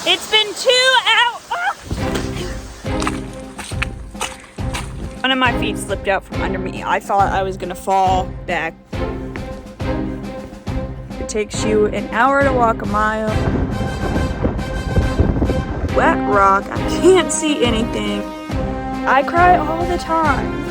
It's been 2 hours. One of my feet slipped out from under me. I thought I was gonna fall back. It takes you an hour to walk a mile. Wet rock, I can't see anything. I cry all the time.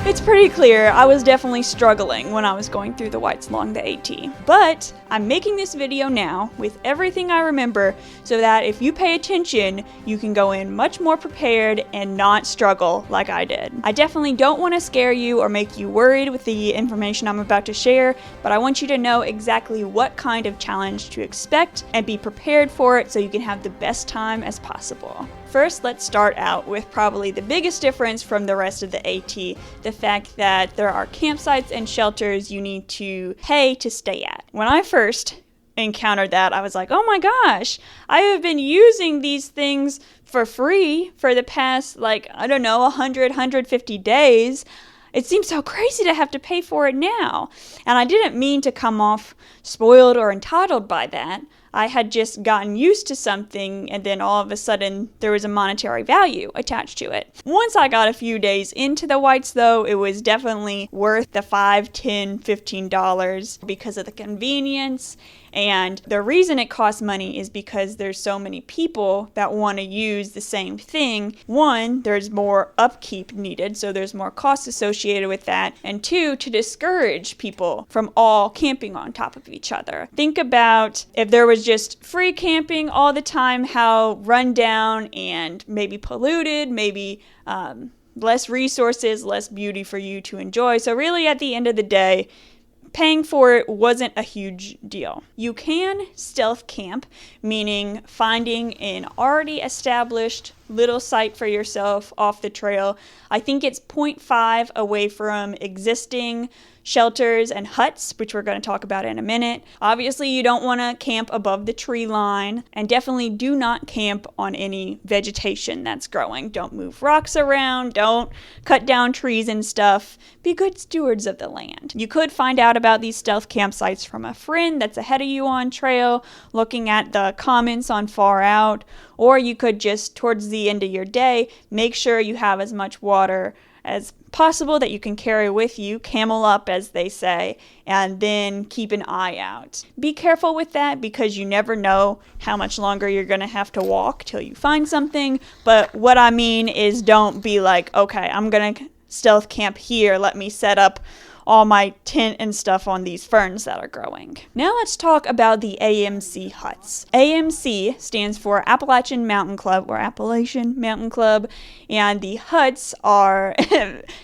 It's pretty clear I was definitely struggling when I was going through the Whites along the AT. But I'm making this video now with everything I remember so that if you pay attention, you can go in much more prepared and not struggle like I did. I definitely don't want to scare you or make you worried with the information I'm about to share, but I want you to know exactly what kind of challenge to expect and be prepared for it so you can have the best time as possible. First, let's start out with probably the biggest difference from the rest of the AT, the fact that there are campsites and shelters you need to pay to stay at. When I first encountered that, I was like, oh my gosh, I have been using these things for free for the past, 150 days. It seems so crazy to have to pay for it now. And I didn't mean to come off spoiled or entitled by that. I had just gotten used to something, and then all of a sudden there was a monetary value attached to it. Once I got a few days into the Whites, though, it was definitely worth the $5, $10, $15 because of the convenience. And the reason it costs money is because there's so many people that want to use the same thing. One, there's more upkeep needed, so there's more costs associated with that. And two, to discourage people from all camping on top of each other. Think about if there was just free camping all the time, how run down and maybe polluted, maybe less resources, less beauty for you to enjoy. So really at the end of the day, paying for it wasn't a huge deal. You can stealth camp, meaning finding an already established little site for yourself off the trail. I think it's 0.5 away from existing shelters and huts, which we're going to talk about in a minute. Obviously, you don't want to camp above the tree line, and definitely do not camp on any vegetation that's growing. Don't move rocks around, don't cut down trees and stuff. Be good stewards of the land. You could find out about these stealth campsites from a friend that's ahead of you on trail, looking at the comments on Far Out, or you could just, towards the end of your day, make sure you have as much water as possible that you can carry with you, camel up as they say, and then keep an eye out. Be careful with that because you never know how much longer you're going to have to walk till you find something, but what I mean is don't be like, okay, I'm going to stealth camp here, let me set up all my tent and stuff on these ferns that are growing. Now let's talk about the AMC Huts. AMC stands for Appalachian Mountain Club, or Appalachian Mountain Club, and the huts are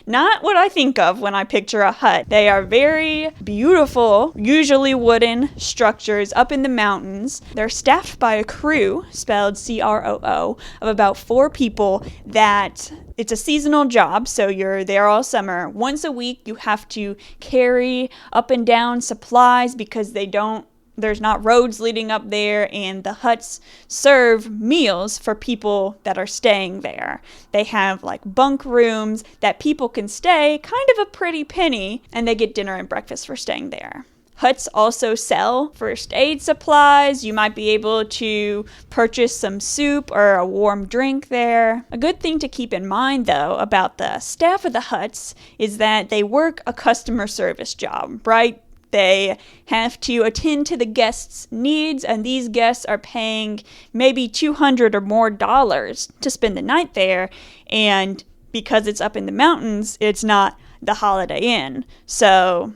not what I think of when I picture a hut. They are very beautiful, usually wooden structures up in the mountains. They're staffed by a crew, spelled CROO, of about 4 people that it's a seasonal job, so you're there all summer. Once a week, you have to carry up and down supplies because there's not roads leading up there, and the huts serve meals for people that are staying there. They have bunk rooms that people can stay, kind of a pretty penny, and they get dinner and breakfast for staying there. Huts also sell first aid supplies. You might be able to purchase some soup or a warm drink there. A good thing to keep in mind, though, about the staff of the huts is that they work a customer service job, right? They have to attend to the guests' needs, and these guests are paying maybe $200 or more to spend the night there. And because it's up in the mountains, it's not the Holiday Inn. So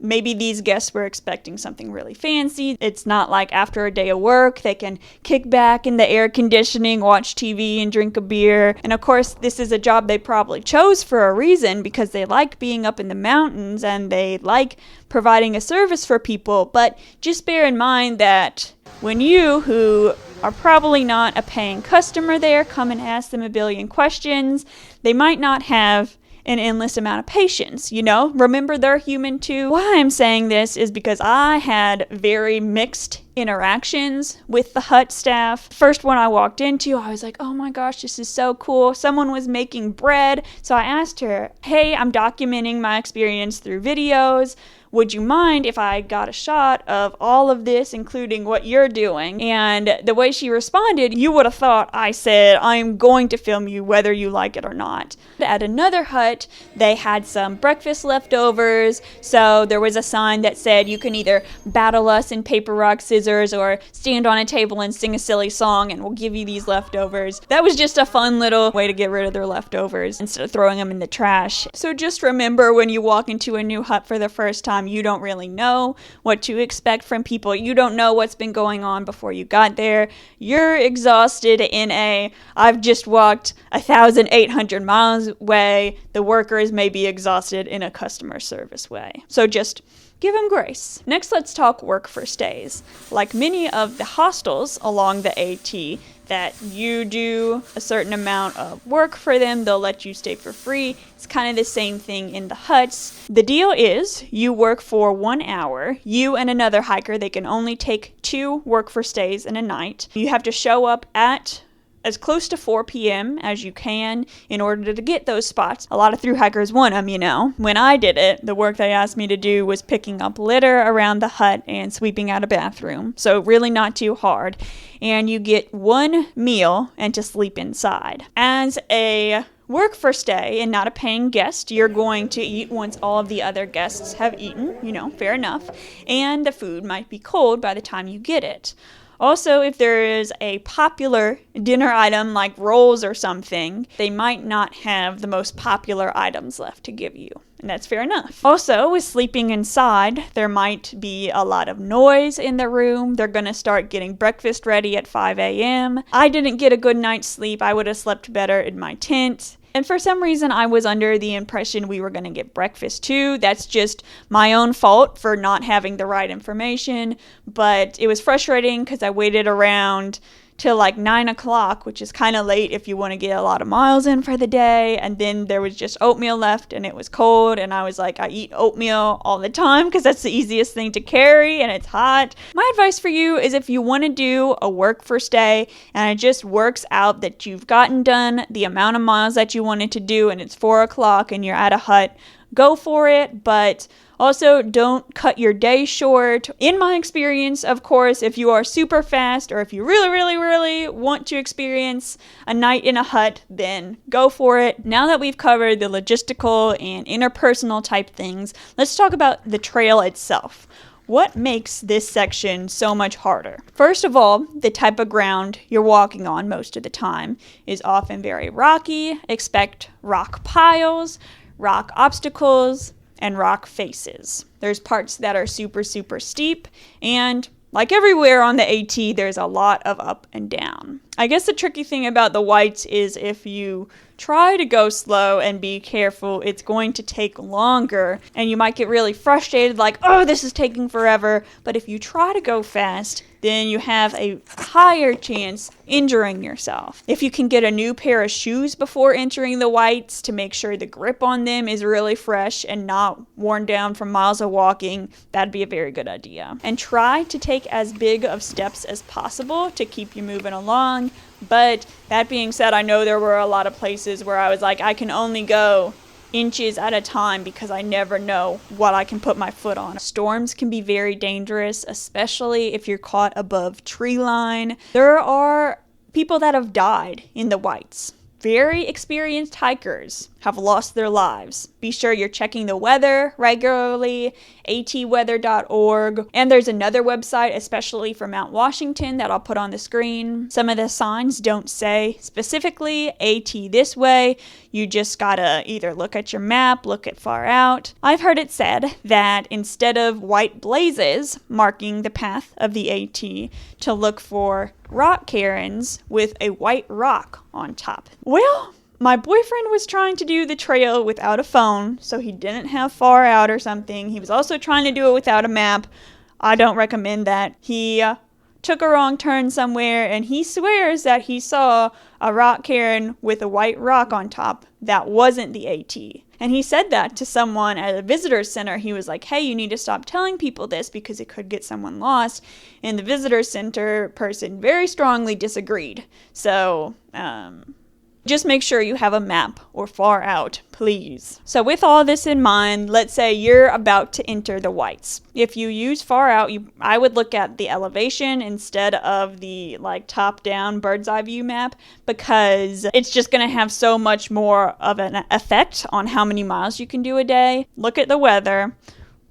maybe these guests were expecting something really fancy. It's not like after a day of work, they can kick back in the air conditioning, watch TV, and drink a beer. And of course, this is a job they probably chose for a reason because they like being up in the mountains and they like providing a service for people. But just bear in mind that when you, who are probably not a paying customer there, come and ask them a billion questions, they might not have an endless amount of patience, Remember, they're human too. Why I'm saying this is because I had very mixed interactions with the hut staff. First one I walked into, I was like, oh my gosh, this is so cool. Someone was making bread. So I asked her, hey, I'm documenting my experience through videos. would you mind if I got a shot of all of this, including what you're doing? And the way she responded, you would have thought I said, I'm going to film you whether you like it or not. At another hut, they had some breakfast leftovers, so there was a sign that said you can either battle us in paper, rock, scissors, or stand on a table and sing a silly song and we'll give you these leftovers. That was just a fun little way to get rid of their leftovers instead of throwing them in the trash. So just remember, when you walk into a new hut for the first time, you don't really know what to expect from people. You don't know what's been going on before you got there. You're exhausted in I've just walked 1,800 miles way. The workers may be exhausted in a customer service way. So just give them grace. Next, let's talk work for stays. Like many of the hostels along the AT, that you do a certain amount of work for them, they'll let you stay for free. It's kind of the same thing in the huts. The deal is you work for 1 hour. You and another hiker, they can only take 2 work for stays in a night. You have to show up at as close to 4 p.m. as you can in order to get those spots. A lot of thru hikers want them, you know. When I did it, the work they asked me to do was picking up litter around the hut and sweeping out a bathroom. So really not too hard. And you get 1 meal and to sleep inside. As a work for stay and not a paying guest, you're going to eat once all of the other guests have eaten, you know, fair enough. And the food might be cold by the time you get it. Also, if there is a popular dinner item like rolls or something, they might not have the most popular items left to give you. And that's fair enough. Also, with sleeping inside, there might be a lot of noise in the room. They're going to start getting breakfast ready at 5 a.m. I didn't get a good night's sleep. I would have slept better in my tent. And for some reason, I was under the impression we were going to get breakfast too. That's just my own fault for not having the right information. But it was frustrating because I waited around till like 9 o'clock, which is kind of late if you want to get a lot of miles in for the day. And then there was just oatmeal left and it was cold. And I was like, I eat oatmeal all the time because that's the easiest thing to carry and it's hot. My advice for you is if you want to do a work for stay and it just works out that you've gotten done the amount of miles that you wanted to do and it's 4 o'clock and you're at a hut, go for it. But also, don't cut your day short. In my experience, of course, if you are super fast or if you really want to experience a night in a hut, then go for it. Now that we've covered the logistical and interpersonal type things, let's talk about the trail itself. What makes this section so much harder? First of all, the type of ground you're walking on most of the time is often very rocky. Expect rock piles, rock obstacles, and rock faces. There's parts that are super steep, and like everywhere on the AT, there's a lot of up and down. I guess the tricky thing about the whites is if you try to go slow and be careful, it's going to take longer, and you might get really frustrated like, oh, this is taking forever. But if you try to go fast, then you have a higher chance injuring yourself. If you can get a new pair of shoes before entering the whites to make sure the grip on them is really fresh and not worn down from miles of walking, that'd be a very good idea. And try to take as big of steps as possible to keep you moving along. But that being said, I know there were a lot of places where I was like, I can only go inches at a time because I never know what I can put my foot on. Storms can be very dangerous, especially if you're caught above tree line. There are people that have died in the whites. Very experienced hikers have lost their lives. Be sure you're checking the weather regularly, atweather.org. And there's another website, especially for Mount Washington, that I'll put on the screen. Some of the signs don't say specifically AT this way. You just gotta either look at your map, look at far out. I've heard it said that instead of white blazes marking the path of the AT, to look for rock cairns with a white rock on top. Well, my boyfriend was trying to do the trail without a phone, so he didn't have far out or something. He was also trying to do it without a map. I don't recommend that. He took a wrong turn somewhere, and he swears that he saw a rock cairn with a white rock on top. That wasn't the AT. And he said that to someone at a visitor center. He was like, hey, you need to stop telling people this because it could get someone lost. And the visitor center person very strongly disagreed. So, Just make sure you have a map or far out, please. So with all this in mind, let's say you're about to enter the Whites. If you use far out, I would look at the elevation instead of the top-down bird's eye view map, because it's just going to have so much more of an effect on how many miles you can do a day. Look at the weather.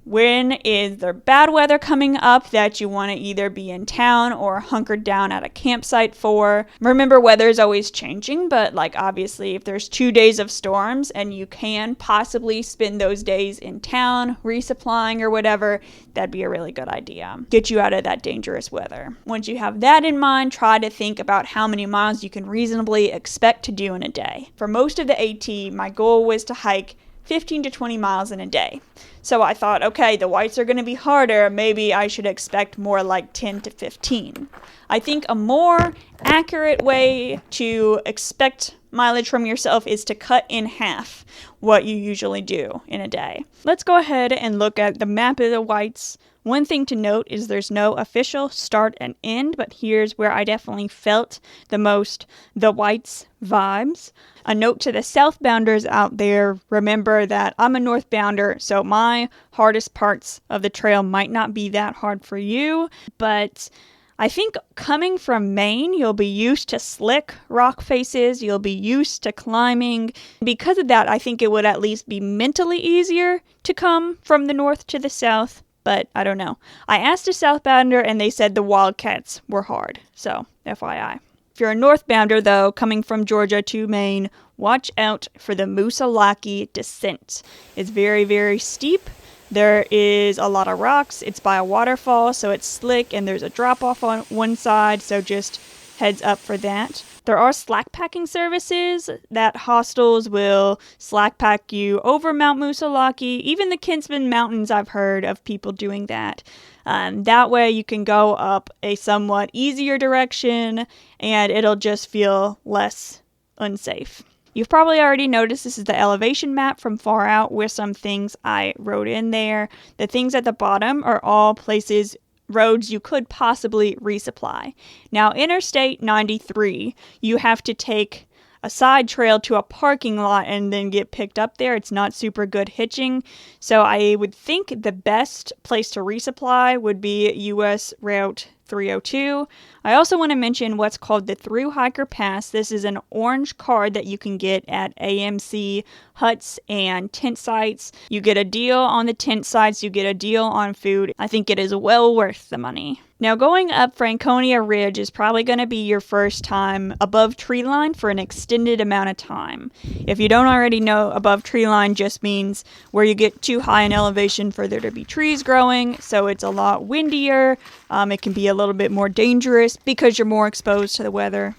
When is there bad weather coming up that you want to either be in town or hunkered down at a campsite for? Remember, weather is always changing, but obviously if there's 2 days of storms and you can possibly spend those days in town resupplying or whatever, that'd be a really good idea. Get you out of that dangerous weather. Once you have that in mind, try to think about how many miles you can reasonably expect to do in a day. For most of the AT, my goal was to hike 15 to 20 miles in a day. So I thought, okay, the Whites are going to be harder. Maybe I should expect more like 10 to 15. I think a more accurate way to expect mileage from yourself is to cut in half what you usually do in a day. Let's go ahead and look at the map of the Whites. One thing to note is there's no official start and end, but here's where I definitely felt the most the Whites vibes. A note to the southbounders out there, remember that I'm a northbounder, so my hardest parts of the trail might not be that hard for you, but I think coming from Maine, you'll be used to slick rock faces, you'll be used to climbing. Because of that, I think it would at least be mentally easier to come from the north to the south, but I don't know. I asked a southbounder and they said the wildcats were hard, so FYI. If you're a northbounder, though, coming from Georgia to Maine, watch out for the Moosalaki descent. It's very, very steep. There is a lot of rocks. It's by a waterfall, so it's slick, and there's a drop-off on one side, so just heads up for that. There are slack packing services that hostels will slack pack you over Mount Moosalaki. Even the Kinsman Mountains, I've heard of people doing that. That way you can go up a somewhat easier direction and it'll just feel less unsafe. You've probably already noticed this is the elevation map from far out with some things I wrote in there. The things at the bottom are all places, roads you could possibly resupply. Now, Interstate 93, you have to take a side trail to a parking lot and then get picked up there. It's not super good hitching. So I would think the best place to resupply would be US Route 302. I also want to mention what's called the thru-hiker pass. This is an orange card that you can get at AMC Huts and tent sites. You get a deal on the tent sites, you get a deal on food. I think it is well worth the money. Now, going up Franconia Ridge is probably going to be your first time above tree line for an extended amount of time. If you don't already know, above tree line just means where you get too high in elevation for there to be trees growing, so it's a lot windier. It can be a little bit more dangerous because you're more exposed to the weather.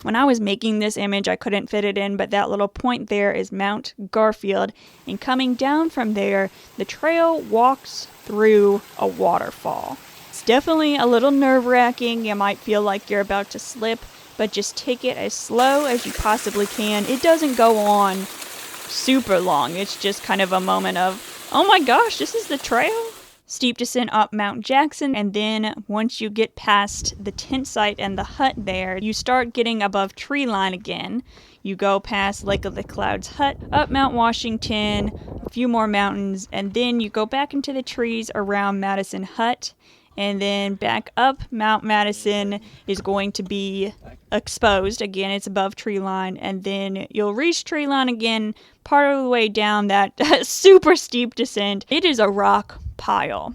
When I was making this image, I couldn't fit it in, but that little point there is Mount Garfield, and coming down from there, the trail walks through a waterfall. It's definitely a little nerve-wracking. You might feel like you're about to slip, but just take it as slow as you possibly can. It doesn't go on super long. It's just kind of a moment of, oh my gosh, this is the trail? Steep descent up Mount Jackson, and then once you get past the tent site and the hut there, you start getting above tree line again. You go past Lake of the Clouds Hut, up Mount Washington, a few more mountains, and then you go back into the trees around Madison Hut, and then back up Mount Madison is going to be exposed. Again, it's above tree line, and then you'll reach tree line again part of the way down that super steep descent. It is a rock pile,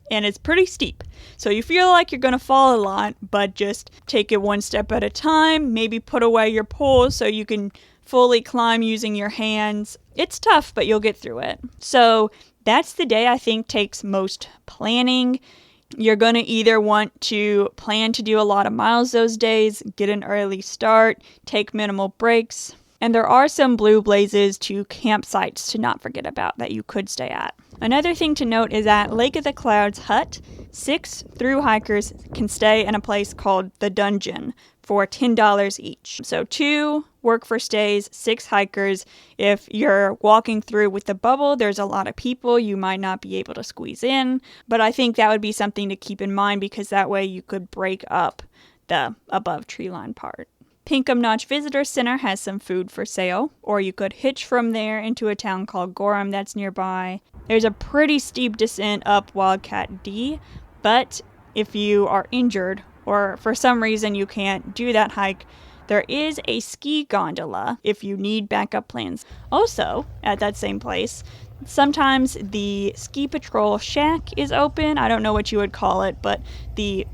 and it's pretty steep. So you feel like you're going to fall a lot, but just take it one step at a time. Maybe put away your poles so you can fully climb using your hands. It's tough, but you'll get through it. So that's the day I think takes most planning. You're going to either want to plan to do a lot of miles those days, get an early start, take minimal breaks. And there are some blue blazes to campsites to not forget about that you could stay at. Another thing to note is at Lake of the Clouds Hut, 6 thru-hikers can stay in a place called the Dungeon for $10 each. So 2 work for stays, 6 hikers. If you're walking through with the bubble, there's a lot of people. You might not be able to squeeze in, but I think that would be something to keep in mind because that way you could break up the above tree line part. Pinkham Notch Visitor Center has some food for sale, or you could hitch from there into a town called Gorham that's nearby. There's a pretty steep descent up Wildcat D, but if you are injured or for some reason you can't do that hike, there is a ski gondola if you need backup plans. Also, at that same place, sometimes the ski patrol shack is open. I don't know what you would call it, but the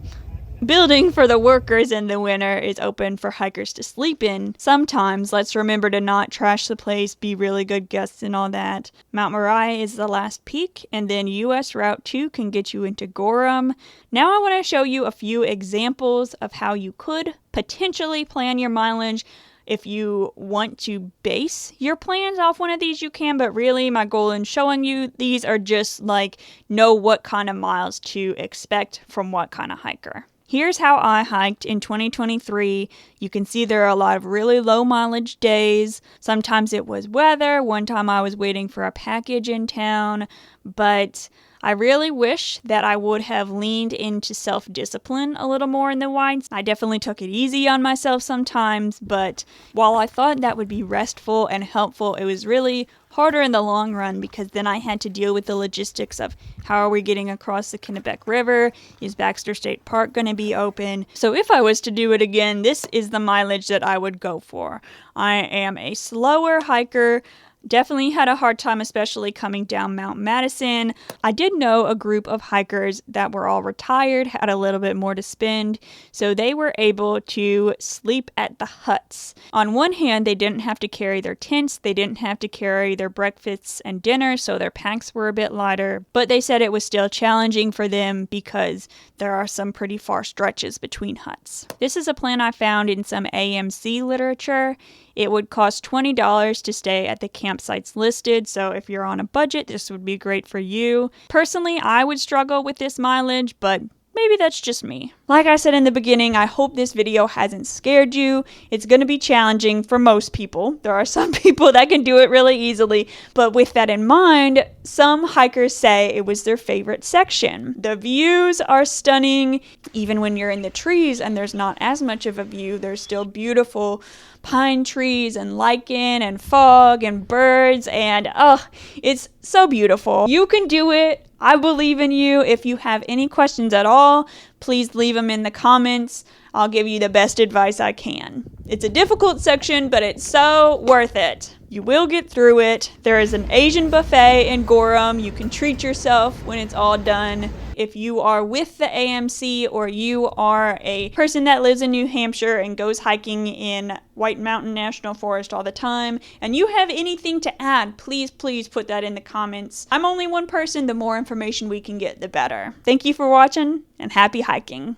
building for the workers in the winter is open for hikers to sleep in. Sometimes, let's remember to not trash the place, be really good guests and all that. Mount Moriah is the last peak, and then US Route 2 can get you into Gorham. Now I want to show you a few examples of how you could potentially plan your mileage. If you want to base your plans off one of these, you can, but really my goal in showing you these are just like know what kind of miles to expect from what kind of hiker. Here's how I hiked in 2023. You can see there are a lot of really low mileage days. Sometimes it was weather. One time I was waiting for a package in town, but I really wish that I would have leaned into self-discipline a little more in the wines. I definitely took it easy on myself sometimes, but while I thought that would be restful and helpful, it was really harder in the long run because then I had to deal with the logistics of how are we getting across the Kennebec River? Is Baxter State Park going to be open? So if I was to do it again, this is the mileage that I would go for. I am a slower hiker. Definitely had a hard time, especially coming down Mount Madison. I did know a group of hikers that were all retired, had a little bit more to spend, so they were able to sleep at the huts. On one hand, they didn't have to carry their tents, they didn't have to carry their breakfasts and dinners, so their packs were a bit lighter, but they said it was still challenging for them because there are some pretty far stretches between huts. This is a plan I found in some AMC literature. It would cost $20 to stay at the campsites listed, so if you're on a budget, this would be great for you. Personally, I would struggle with this mileage, but maybe that's just me. Like I said in the beginning, I hope this video hasn't scared you. It's going to be challenging for most people. There are some people that can do it really easily, but with that in mind, some hikers say it was their favorite section. The views are stunning. Even when you're in the trees and there's not as much of a view, there's still beautiful pine trees and lichen and fog and birds, and it's so beautiful. You can do it. I believe in you. If you have any questions at all, please leave them in the comments. I'll give you the best advice I can. It's a difficult section, but it's so worth it. You will get through it. There is an Asian buffet in Gorham. You can treat yourself when it's all done. If you are with the AMC or you are a person that lives in New Hampshire and goes hiking in White Mountain National Forest all the time, and you have anything to add, please put that in the comments. I'm only one person. The more information we can get, the better. Thank you for watching, and happy hiking.